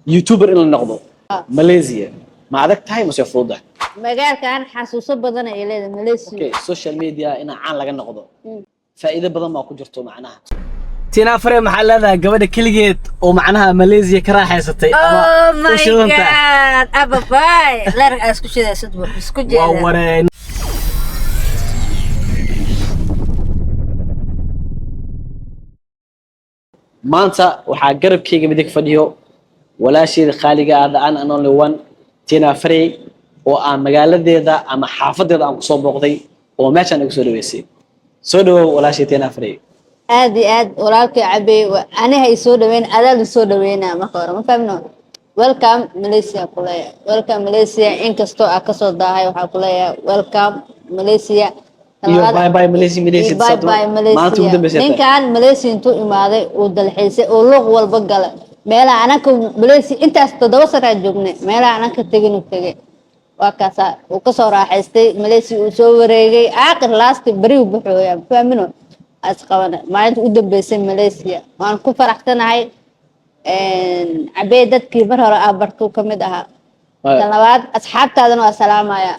يوتيوبر إن النقطة ماليزيا ما عندك تاي مش يفوضه مجال كان حاسوسة بدنا إلى ماليزيا. أوكي السوشيال ميديا إن عن لقى النقطة فإذا بدل ما كجرتوا معناها تينا فري محل هذا قبل كل جيت ومعناها ماليزيا كراحة ستي Oh my god أبا باي لا رجع أسكت شيء صدق أسكت جدا وورين ما أنت وحجرب كي بدك فيديو ولا شيء خالقة هذا أنا only one تينا فري وأنا مقالة ذا أما حافظ ذا أم قصاب بقضي وما كان يقصد بيسي سودو ولا شيء تينا فري aad walaalkay cabay aniga ay soo dhaweyn adaa soo dhaweynaa marka hore ma fahmno welcome Malaysia kulaya welcome Malaysia inkastoo ka soo daahay waxa kulaya welcome Malaysia bye bye Malaysia bye bye Malaysia ninkan Malaysia intuu imaaday oo dalxiisay oo luq walba gala meelaha anaka Malaysia intaas 7 sano joognay meelaha anaka tagin waa kaasa oo ka soo raaxaystay Malaysia uu soo wareegay aakhir last bari u buuxooyaa fahmino أسقطنا ما أنت قدام باسم ماليزيا وأنا كل فرحتنا هاي عبيدة كبر هراء برتو كمدها سنوات أصحاب تادنا السلام يا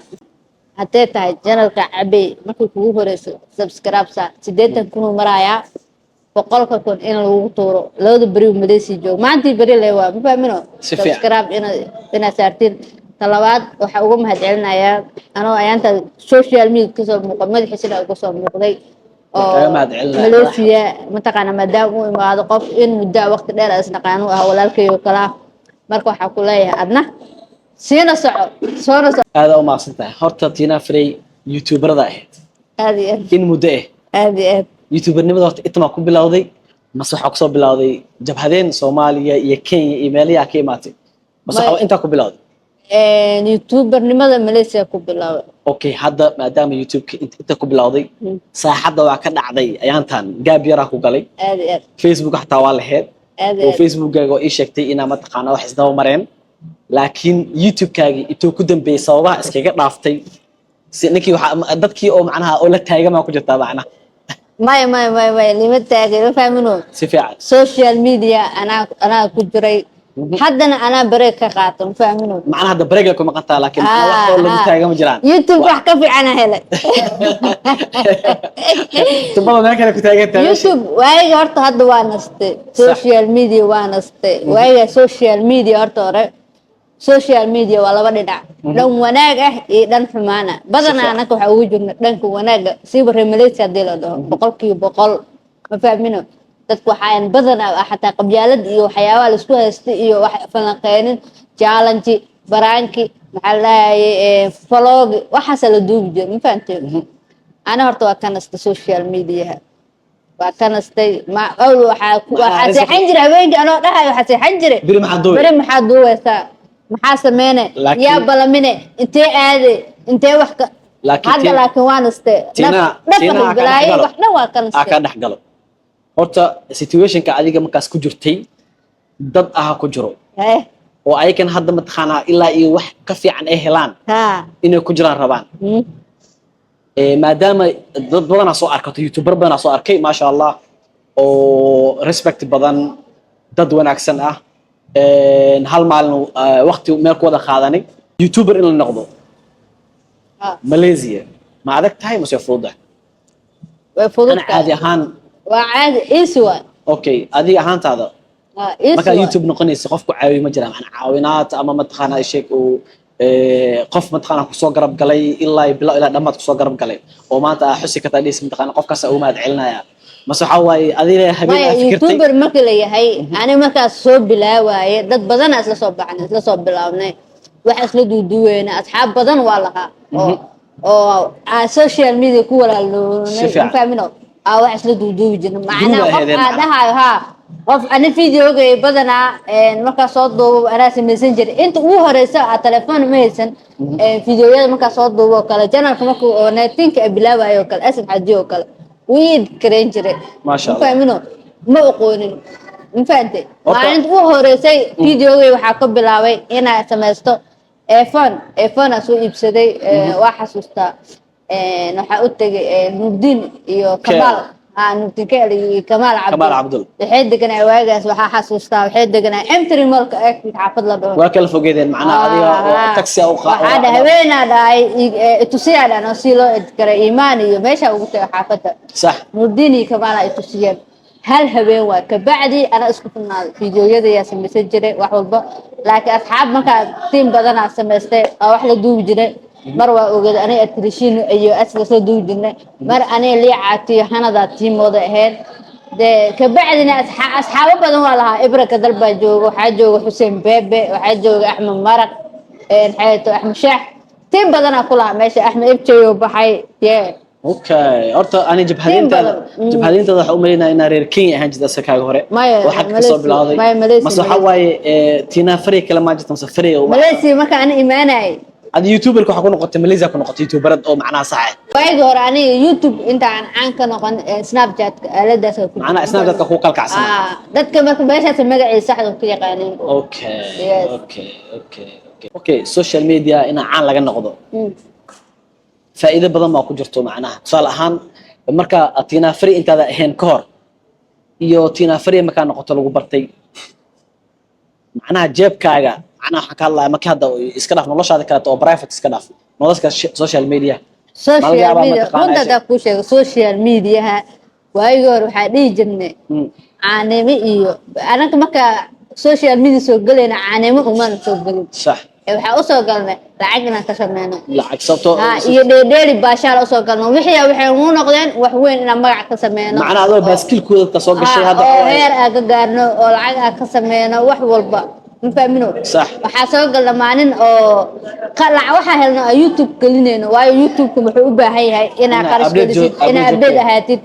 حتى هاي جنرال كعبي ما كل كوفرس سبسكرايب سا سديت كونوا مرايا وقالك كون إن الوقتورو لو دبريو ماليزيا جو ما أنت بري لوا ما فاهمينه سبسكرايب إن سارتين سنوات وحقوم هدعلنا يا أنا أنت سوشيال ميديا كسر مقامات حسنا كسر مقضي ماليزيا متقنا مدام وما قف إن مدة وقت دير أسنقانو أولالكي وكلا مركو حكولي أدنى سينا صعب هذا ما صنته هرتا تينا فري يوتيوبر ذا هذه إن مدة هذه يوتيوبر نبض إنت ما كون بلاودي مصح أقصى بلاودي جبهتين صوماليا يكين إيميليا كيماتي مصح أنت كون بلاودي يوتيوبر لماذا ماليزيا كوبلاوي اوكي هذا ما دام يوتيوب انت كوبلاودي صاحبدا waa ka dhacday ayaantan gaab yara ku galay aad Facebook xataa waa lahayd oo Facebook-gaaga ii sheegtay inaa ma taqaana wax isdaba mareen laakiin YouTube-kaagi intuu ku dambeeyay sababaha iskaga dhaaftay si ninkii waxa dadkii oo macnaha oo la taagama ku jirta macnaha ما لما تاجي ما فاهمينه si fiican سوشيال ميديا أنا كنت جري حدنا أنا بريك قاطم فاهمينه macnaha hadda break ku maqantaa laakiin wax oo lagu taagama jiraan يوتيوب راح كفي أنا هلا tubada meel kale ku taagantaa يوتيوب وايد هرت هذا وانستي سوشيال ميديا وانستي وايد سوشيال ميديا هرت سوشيال ميديا ولا بدنا لو وناجح يدن حمانا بدنا أنا كحوجنا دنك وناجح سيبر ماليزيا ديلا ده بقول ما فاهمينه dadku waxaan badanaa xataa qabyaalad iyo waxyaabo la isku haystay iyo wax falanqeyn challenge baraanki maxaa lahaye vlog waxaas la duubi jiray ma fahanteen ana horta waa kanasta social media waa kanastay ma awl waxa saxan jiray haweenka anoo dhahay waxa saxan jiray bari maxaa duubaysaa maxaa sameeyay yaa balamine intee aade intee wax ka hadda laakiin waan istay dhafa bilaay wax dhan waa kanastay ka dhaxgalo horta situation-ka adiga markaas ku jirtay dad aha ku jiro oo ayakan hadda ma taqaanaa ilaa iyo wax ka fiican ay helaan inay ku jiraan rabaan maadaama dad badan soo arkato youtuber badan soo arkay ma sha Allah oo respect badan dad wanaagsan ah hal maalin waqti meel ku wada qaadanay youtuber in la noqdo Malaysia ma adag tahay ma soo fududah أنا عادي ahaan وعادي إيسوا اوكي ادي ahaantaada marka YouTube noqonaysa qofku caawiyo ma jiraan macna caawinaad ama ma taqaana sheek oo qof ma taqaana ku soo garab galay ilaa dhamaad ku soo garab galay oo maanta xusi ka taadis ma taqaana qofkaas uu maad celinaya mas waxa way adiga habeen fikirtay YouTuber markii la yahay ani markaas soo bilaaway dad badan isla soo baxnay isla soo bilawnay wax isla duuduweena asxaab badan waa lahaa oo social media ku walaalnoonay fahmino wax isla duuduubi jirna macna qof aadahay qof ana fiidiyoogay badana marka soo duubo ana messenger inta ugu horeysa telefoon ma haysan fiidiyooyada marka soo duubo kala channelka marka oo netinka bilaabayo kala asad xadiyo kala wiid kareen jiray ma sha Allah fahmino ma aqoonin ma fahamtay maalinta ugu horeysay fiidiyoogay waxa ka bilaabay inaa sameysto iPhone soo iibsaday waa xasuustaa waxa u tagay Nurdin iyo Kabal نبتكي كمال عبد كمال عبدل الحين دقنا واجس وحا حسوستا الحين دقنا امتري ملك اكيد حافظ له وكل فوقيدين معناها هذه تاكسي او هذا هبينا دا تسيا انا سيلو ادكر ايماني ماشي وقت حافظه صح مديني كمال تسيا هل هبين وكبعدي انا اسكت النار فيديوهاده يا سميسن جري wax walba laakiin asxaab marka team badan aan sameystay oo wax la duubi jiray mar waa ogaad anay atrishin iyo asla soo duubi jirnay mar anay liicaati hanada teamooda ahayd de kabacdina asxaab badan waa lahaa ibraka dalba joogo waxa joogo Xuseen Beebe waxa joogo Axmed Maraq xayto Axmed Shaax team badan kula meesha Axmed Ibtiyo baxay اوكي horta ani jabhadinta waxa u maleynaa in reer Kenya ahaan jida sakaaga hore waxa ka soo bilowday mas waxa waaye Tina Fari kala ma jirto safari oo Malaysia marka aan iimaanay adi YouTuber ku waxa ku noqotay Malaysia ku noqotay YouTuberad oo macnaha sax ah waayga hore ani YouTube inta aan ka noqon Snapchat aaladaas ku macnaha Snapchat ku kalkacsan dadka marka meeshaas magaciisa sax ku yaqaaneen okay social media ina caan laga noqdo فائدة بدن ما كجرتو معناها صال أهان مركا تينا فري أنت هذا هين كور يو تينا فري مكان نقطة لو برتي معناها جيب كاجا معناها حكى الله ما كهذا إسكناف نلاش هذا كات أو برايفت إسكناف نلاش كسوشيال ميديا كنت تقولش سوشيال ميديا وأيور وحدي جنة عنيمي إيو أنا كمكا سوشيال ميديا سوقلنا عنيمي وما سوقلنا صح waxa u soo galnay lacagna ka sameeyno lacag sabto iyo dheedheeri baashaal u soo galno waxay u noqdeen wax weyn in magac ka sameeyno macna adoo baaskilkooda ka soo gashay hadda heer aga gaarno oo lacag ka sameeyno wax walba ma fahmino صح waxa soo galna maalin oo qalac waxa helno YouTube galinayno waayo YouTube ku wuxuu u baahan yahay ina qarash gelisid ina update ahaatid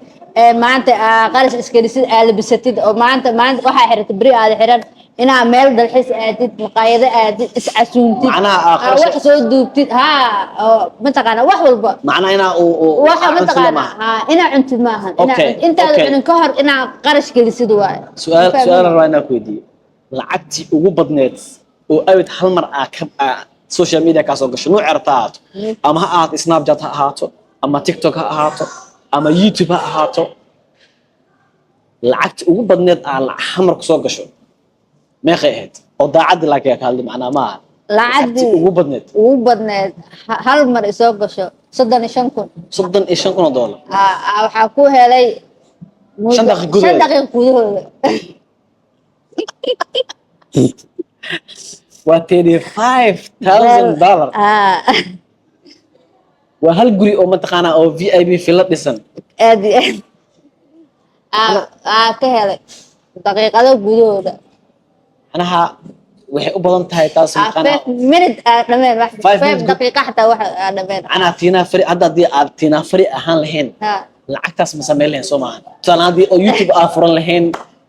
maanta qarash iskelisid aalbisatid oo maanta waxa xirtay bari aad xiran ina meel dalxiis aadid maqaayada aadid iscasuuntid macnaha wax soo duubtid ma taqaana wax walba macnaha ina waxa ma taqaana ina cuntid maaha inta aad ka hor ina qarash gelisid waay su'aal raana ku weydiyo lacagti ugu badneed oo aad hal mar social media ka soo gasho nooc artaad ama ha aad Snapchat ha ahaato ama TikTok ha ahaato ama YouTube ha ahaato lacagti ugu badneed hamar ku soo gasho ما خيهت وضاعد لك يا كالدي معنا ما لعدي وبدنت هل مر يسوق شو صدني شنكون دولار waxaa ku helay 5 daqiiqo gudahood waa $35,000 waa hal guri oo mataqaana oo VIP fila dhisan aad ka helay daqiiqado gudahooda أنا waxay u badan tahay taas maqana minute dhameen wax 5 daqiiqo xataa wax dhameen ana Tina Fari hadda aad Tina Fari ahaan lahayn lacagtaas ma sameeyeen lahayn Soomaaliya sanadii oo YouTube furan lahayn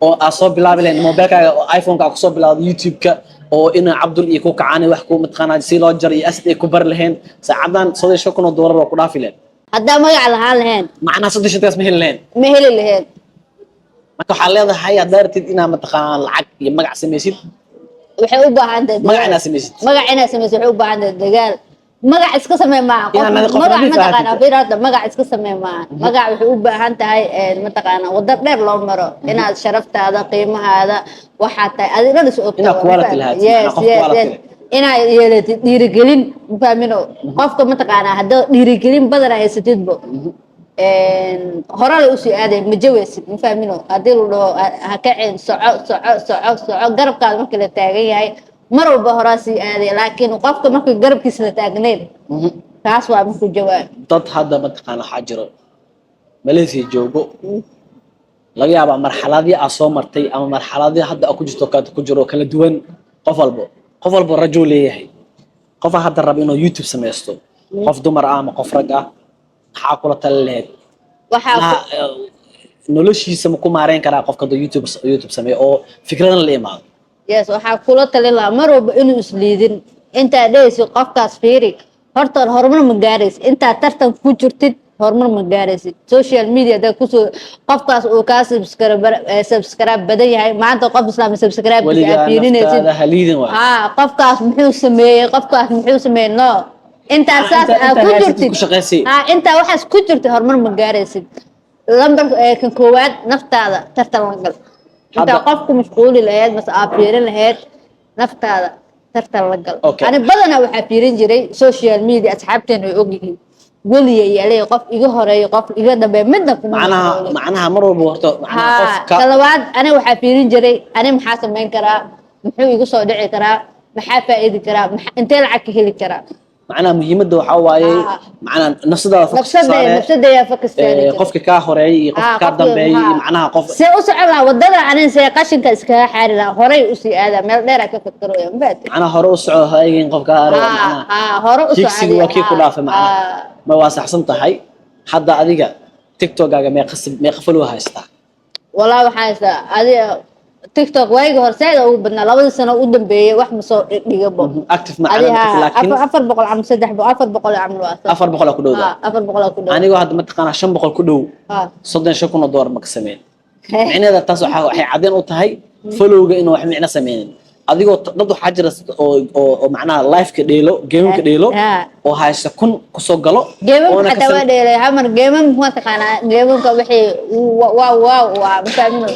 oo soo bilaabi lahayn mobilkaaga oo iPhone-ka ku soo bilaawday YouTube-ka oo ina Abdul iyo ku kacaanay wax ku matqaanaa si loo jar iyo asd ay ku bar lahayn saacadan $3,000 oo ku dhaafi lahayn hadda magac lahaan lahayn macna $3,000 ma heli lahayn marka waxa leedahay adartid ina matqaanaa lacag iyo magac sameeysid waxay u baahan tahay magacna sameeysid waxay u baahan tahay dagaal magac iska sameey ma magac ma taqaana fiirada magac iska sameey ma magac wuxuu u baahan tahay ma taqaana wada dheer loo maro inaad sharaftaada qiimahaada waxa tahay adiga dhis oo ina quality lahayd ina yeelatid dhiirigelin faamino qofka ma taqaana hadda dhiirigelin badan ay satidbo hore la u sii aaday ma jaweysid ma faamino hadii uu dhaho ha ka ceen soco garabkaada markii la taagan yahay mar walba hore sii aaday laakiin qofka markii garabkiisa la taagnayn taas waa markuu jawaab dad hadda ma taqaana xajiro Malaysia joogo laga yaabaa marxaladii aad soo martay ama marxaladii hadda ku jirto ku jiro kala duwan qof walba rajul leeyahay qof hadda rab inuu YouTube sameesto qof dumar ah ama qof rag ah waxa kula talaleed waxa noloshiisa ma ku maareen karaa qofka YouTube sameeyo oo fikradan la imaado yes waxa kula talala mar walba inuu isliidin inta dheeyso qofkaas fiiri horta horumar ma gaaraysid inta tartan ku jirtid horumar ma gaaraysid social media da ku soo qofkaas oo ka subscribe badan yahay maanta qof islaam subscribe fiirinaysid qofkaas muxuu sameeyay no انت اساس كنت انت waxaas ku jirtay horumar ma gaaraysid لمبر كان كواد نفط هذا ترتل القلب انت قفكم مشغول لهاد بس ابيرين لهاد نفط هذا ترتل القلب انا بدنا waxa fiirin jiray social media asxaabteena way ogyihiin waliya yaalay qof iga horeeyo qof iga dambe midna kuma macnaha mar walba horto macnaha qofka talabaad ana waxa fiirin jiray ana maxaa sameyn karaa muxuu igu soo dhici karaa maxaa faa'iidi karaa intee lacag ka heli karaa macnaha muhiimadda waxa waaye macnaha nafsada ya fakastaan qofka ka horeeyay iyo qofka ka dambeeyay macnaha qof si u socda wadada aanan say qashinka iska xariira horay u sii aada meel dheer ka fakaro ma baad macnaha hore u socdo haygin qofka hore u socdo waa kii ku dhaafay macnaha ma waasaxsan tahay hadda adiga TikTok-gaaga meeqa follow haystaa والله waxaa adiga TikTok wayga horseeda ugu badnaa 2 sano u dambeeyay wax ma soo dhigabo active ma calaamad laakiin 400 am 400 am waa 400 ku dhow 400 ku dhow anigu hadda ma taqaan 500 ku dhow 35 dollar ma ka sameeyay micnaheeda taas waxay cadeen u tahay follow-ga inuu wax micna sameeyay adigoo dad waxa jira oo macnaha live ka dheelo game ka dheelo oo haysta kun ku soo galo oo xataa waa dheelay hamar game ma taqaanaa game ka wixii waa mafahmin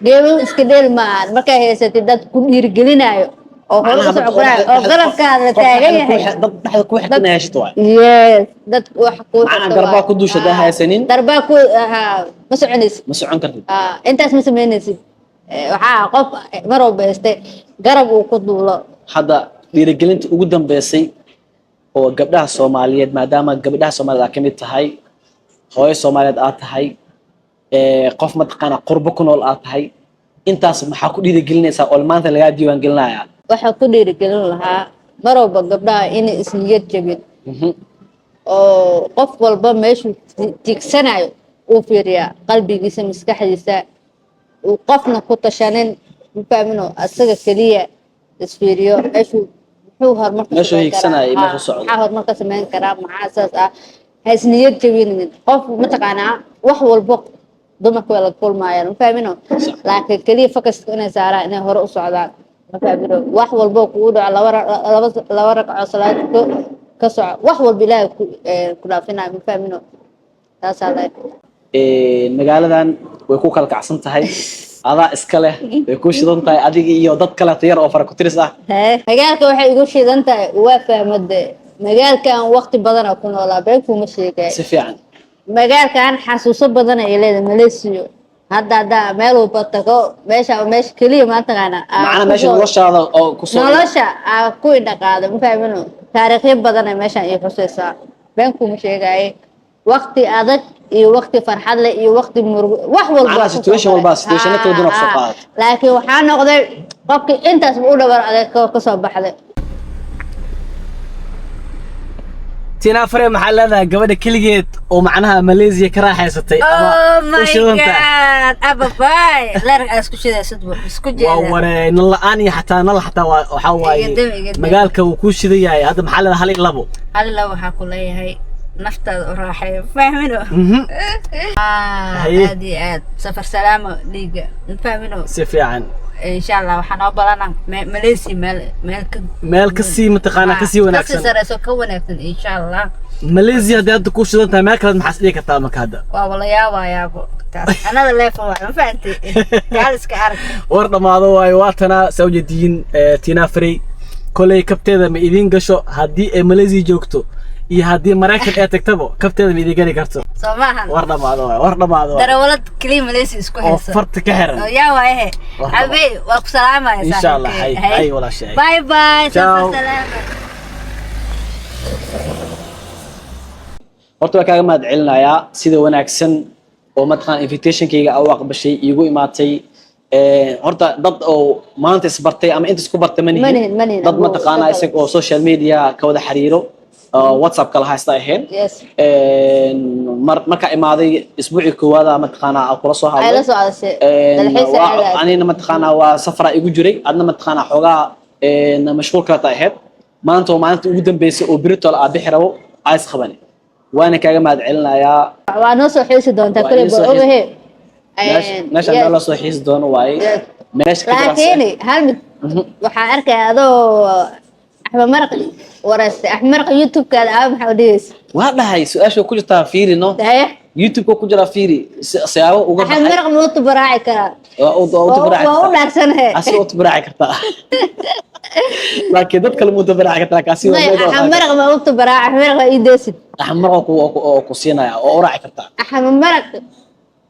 game iska dheel ma marka heysatay dad ku dhiirgelinayo oo hore u socdaa oo qalabkaada taagan yahay dad dhaxda ku xigtanaysto waay yes dad wax ku macna garba ku duushada haysanin darba ku ma soconaysid ma socon kartid intaas ma sameynaysid waxa qof mar walba haystay garab uu ku duulo hadda dhiirigelinta ugu dambeysay oo gabdhaha Soomaaliyeed maadaama gabdhaha Soomaaliyeed ka mid tahay hooyo Soomaaliyeed aad tahay qof ma taqaan qurbo ku nool aad tahay intaas maxaa ku dhiirigelinaysaa oo maanta laga diiwaan gelinayaa waxa ku dhiirigelin lahaa mar walba gabdhaha in isniyad jabin oo qof walba meeshuu tiigsanayo uu fiiriyaa qalbigiisa maskaxdiisa وقفنا كنت شانين مفهمينه أسرع كلية تسفيريو إيشو محو هرمركز ماشو هيك سنة ماشو صعود هرمركز من كلام مع أساس هسنيات جوين من قف متقنع وحول البق ضمك ولا كل ما يعني مفهمينه لكن كلية فكس أنا زارع أنا هرق صعدان مفهمينه وحول البق وده على ورق عصلات كسع وحول بلا كنا فينا مفهمينه تاسع magaaladan way ku kala kacsan tahay adaa iska leh way ku shidan tahay adiga iyo dad kale tayar oo fara ku tiris ah magaalka waxay igu shidan tahay waa fahmade magaalkan waqti badan ku noolaa been kuma sheegay si fiican magaalkan xasuuso badan ay leedahay Malaysia hadda meel uu batago meesha kaliya ma taqaana macna meesha noloshaada oo ku soo nolosha ku dhaqaado ma fahmino taariikh badan ay meesha ay xusaysaa been kuma sheegay waqti adag iyo waqti farxad leh iyo waqti murugo wax walba situation kala duwan soo qaad laakiin waxa noqday qofkii intaas u dhabar adag ka soo baxday tina fare maxaa leedahay gabadha kaligeed oo macnaha Malaysia ka raaxaysatay ama u shidanta ababay leer isku shidaysadba isku jeeda waa wareen la'aan iyo xataa waxa waaye magaalka uu ku shidayahay hadda maxaa leedahay hal labo waxa ku leeyahay naftaada u raaxay fahmino هذه سفر سلامة ليجا فاهمينه سفيان إن شاء الله وحنا بلنا ماليزيا مال كسي متقانا كسي وناكسن كسي سرسو كوناكسن إن شاء الله ماليزيا ده تكون شدتها ما كانت محسليك تامك هذا والله يا أبو أنا اللي فاهم ما فهمتي جالس كعرق ورنا ما ضوى واتنا سوجدين تنافري كل كبتة ما إذين قشوا هدي ماليزيا جوكتو iyo hadii Mareykan ay tagtabo kabteeda mid igani karto Soomahan warna maado darawalad kaliya Malaysia isku hayso farta ka xiran yaa waaye abi waa ku salaamay insha Allah hay wala shay bye bye salaam horta waa kaaga mahad celinayaa sida wanaagsan oo mataqaan invitation-kayga aw aqbashay iigu imaatay horta dad oo maanta isbartay ama inta isku bartay manihin dad mataqaana isag oo social media ka wada xiriiro WhatsApp kala haysta ahayn marka imaaday isbuucii koowaad mataqaana kula soo hadlay la socodse anina mataqaana waa safar igu jiray adna mataqaana xogaa mashquul kala tahay maanta maalinta ugu dambeysay oo Britol bixi rabo ays qabani وانا كاغا ما دعلنايا وانا سو حيسي دونتا كلي بو اوغه meesha la soo xiis doono waay meesha ka laakiin hal mid waxa arkay adoo axmed maraq waraysi axmed maraq youtube ka ah waxa u dhigays waa dhahay su'aasha ku jirta fiirino يوتيوب كو جرا فيري سيابو uga waxaan maraq ma u tabaraaci karaa oo tabaraaci waa u dhaarsanahay asoo tabaraaci kartaa laakiin dad kale mu tabaraaci kartaa kaasi waxaan maraq ma u tabaraaci maraq ii deesid axmaraq ku siinaya oo u raaci kartaa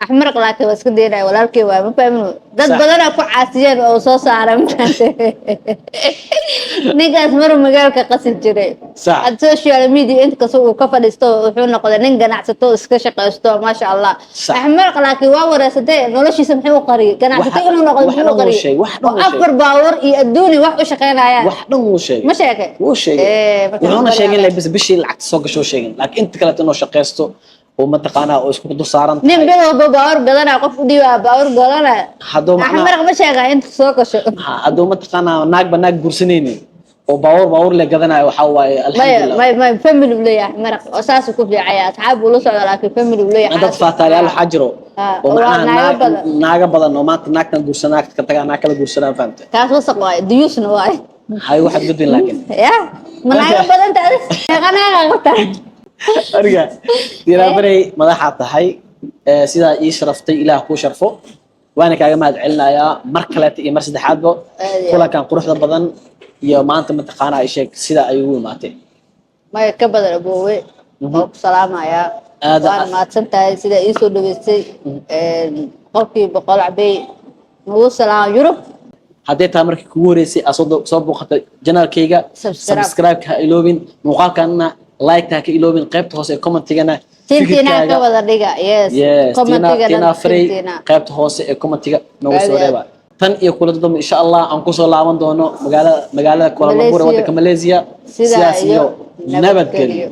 axmaraq laakiin waa iska deynaya walaalkay waa ma fahmin dad badan ku caasiyeen oo soo saaray ninkaas mar magaalka qasib jiray ad social media inta ka soo ka fadhiisto wuxuu noqday nin ganacsato iska shaqeysto ma sha Allah axmaraq laakiin waa wareysatay noloshiisa muxuu u qariyay ganacsato inuu noqdo muxuu u qariyay afar baawar iyo adduuni wax u shaqeynaya wax dhan uu sheegay ma sheegay wuu sheegay wuxuu sheegay in la bishii lacag soo gasho sheegay laakiin inta kale inuu shaqeysto وما تقانا واسكو دو سارن نين بيو باور غدانا قف ديوا باور غدانا هادو احمر ما شيغا انت سو كشو هادو ما تقانا ناق بناق غورسنيني او باور لا غدانا waxa waaye alxamdulillah ما family ولا احمر اساس ku fiicay asxaab ula socdo laakiin family ولا dad faatayaal xajiro oo macna naaga badan oo maanta naagtan guursanaa ka tagaa naag kala guursanaa fahamtay taas wasaq waay diyuusna waay hay waxad gudbin laakiin ya ma naaga badan taas qanaaga qabta أرجع يرابري مدحها تحي سيدا يشرفتي إله كو شرفه وأنا كأجمع علنا يا مركلة يمرسد حادبه كلها كان قروح البدن يا ما أنت متقانا إيشك سيدا أيوه ماتي ما يكبر أبوه سلام يا وأنا ما تسنتها سيدا يسوع دويسي قفي بقول عبي نقول سلام يوروب هديت أمرك كوريسي أصد صوب وقت جنال كيجا سبسكرايب كإلوبين مقال كأننا لايك تاك إلوبين قيبت هوس كومنت تيجنا تينا كودا ديجا يس كومنت تيجنا فري قيبت هوس كومنت تيجا نوصل ربع تن يقول لهم إن شاء الله أنكو لعوان دونه مقالة كوالالمبور ودك ماليزيا سياسيو نبت كلي